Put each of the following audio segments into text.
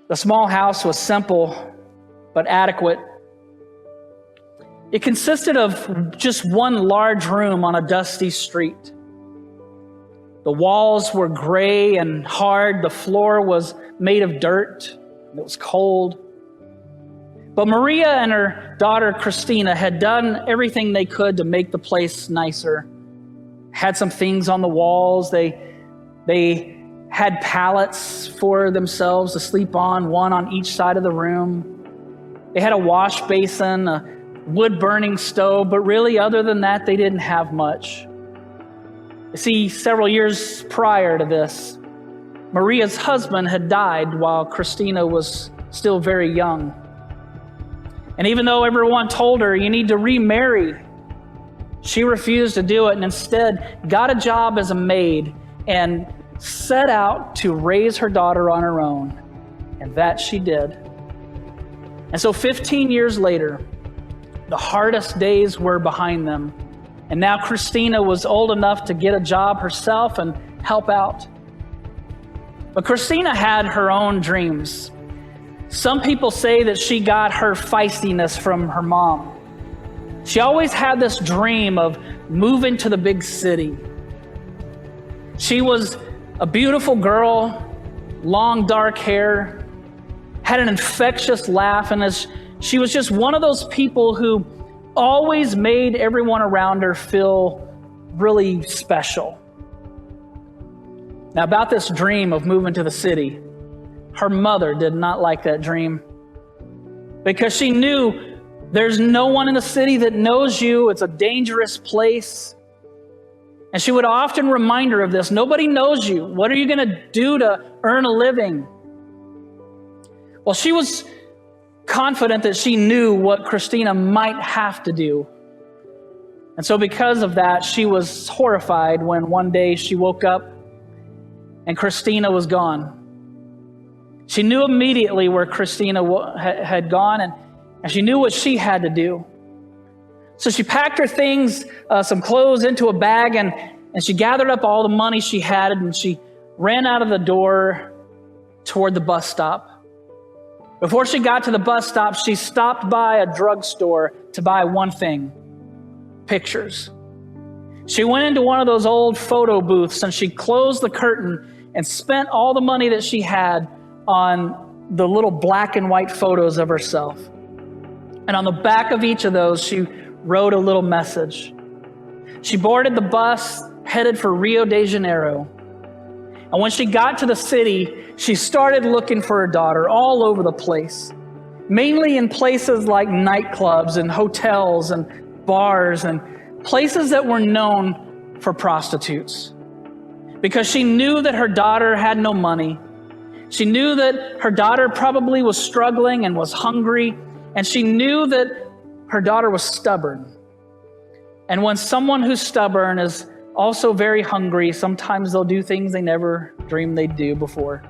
The small house was simple but adequate. It consisted of just one large room on a dusty street. The walls were gray and hard. The floor was made of dirt. It was cold. But Maria and her daughter Christina had done everything they could to make the place nicer. Had some things on the walls. They had pallets for themselves to sleep on, one on each side of the room. They had a wash basin, a wood-burning stove, but really other than that, they didn't have much. You see, several years prior to this, Maria's husband had died while Christina was still very young. And even though everyone told her, you need to remarry, she refused to do it and instead got a job as a maid and set out to raise her daughter on her own. And that she did. And so 15 years later, the hardest days were behind them. And now Christina was old enough to get a job herself and help out. But Christina had her own dreams. Some people say that she got her feistiness from her mom. She always had this dream of moving to the big city. She was a beautiful girl, long dark hair, had an infectious laugh, and she was just one of those people who always made everyone around her feel really special. Now, about this dream of moving to the city, her mother did not like that dream because she knew there's no one in the city that knows you. It's a dangerous place. And she would often remind her of this. Nobody knows you. What are you going to do to earn a living? Well, she was confident that she knew what Christina might have to do. And so because of that, she was horrified when one day she woke up and Christina was gone. She knew immediately where Christina had gone, and she knew what she had to do. So she packed her things, some clothes into a bag, and she gathered up all the money she had, and she ran out of the door toward the bus stop. Before she got to the bus stop, she stopped by a drugstore to buy one thing: pictures. She went into one of those old photo booths, and she closed the curtain and spent all the money that she had on the little black and white photos of herself. And on the back of each of those, she wrote a little message. She boarded the bus, headed for Rio de Janeiro. And when she got to the city, she started looking for her daughter all over the place, mainly in places like nightclubs and hotels and bars and places that were known for prostitutes. Because she knew that her daughter had no money. She knew that her daughter probably was struggling and was hungry. And she knew that her daughter was stubborn. And when someone who's stubborn is also very hungry, sometimes they'll do things they never dreamed they'd do before.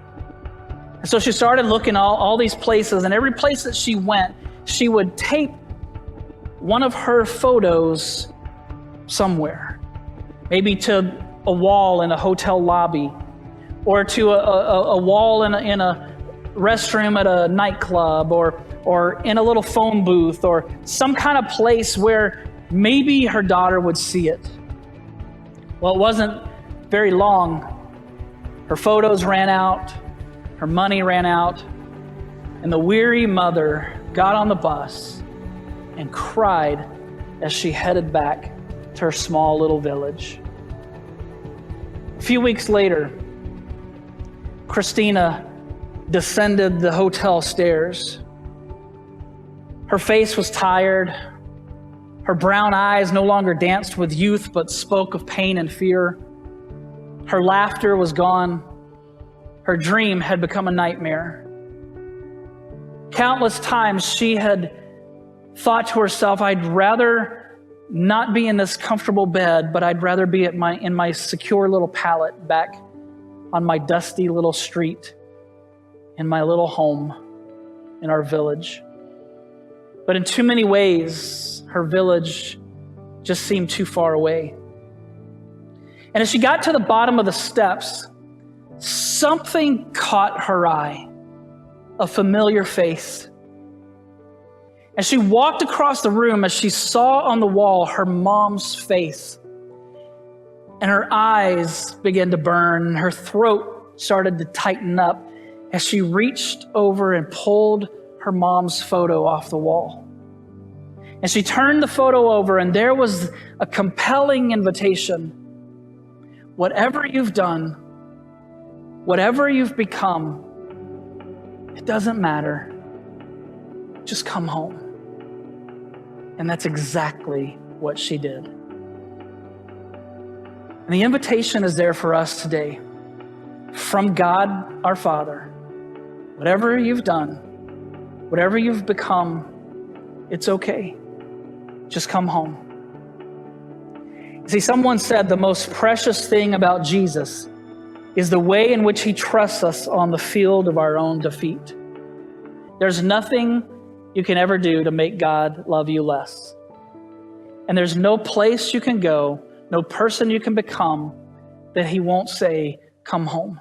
And so she started looking all these places, and every place that she went, she would tape one of her photos somewhere. Maybe to a wall in a hotel lobby, or to a wall in a restroom at a nightclub, or in a little phone booth, or some kind of place where maybe her daughter would see it. Well, it wasn't very long. Her photos ran out, her money ran out, and the weary mother got on the bus and cried as she headed back to her small little village. A few weeks later, Christina descended the hotel stairs. Her face was tired. Her brown eyes no longer danced with youth, but spoke of pain and fear. Her laughter was gone. Her dream had become a nightmare. Countless times she had thought to herself, I'd rather not be in this comfortable bed, but I'd rather be in my secure little pallet back on my dusty little street in my little home in our village. But in too many ways, her village just seemed too far away. And as she got to the bottom of the steps, something caught her eye. a familiar face. And she walked across the room as she saw on the wall her mom's face. And her eyes began to burn. Her throat started to tighten up as she reached over and pulled her mom's photo off the wall. And she turned the photo over, and there was a compelling invitation. Whatever you've done, whatever you've become, it doesn't matter. Just come home. And that's exactly what she did. And the invitation is there for us today. From God, our Father. Whatever you've done, whatever you've become, it's okay. Just come home. See, someone said the most precious thing about Jesus is the way in which he trusts us on the field of our own defeat. There's nothing you can ever do to make God love you less. And there's no place you can go, no person you can become that he won't say, come home.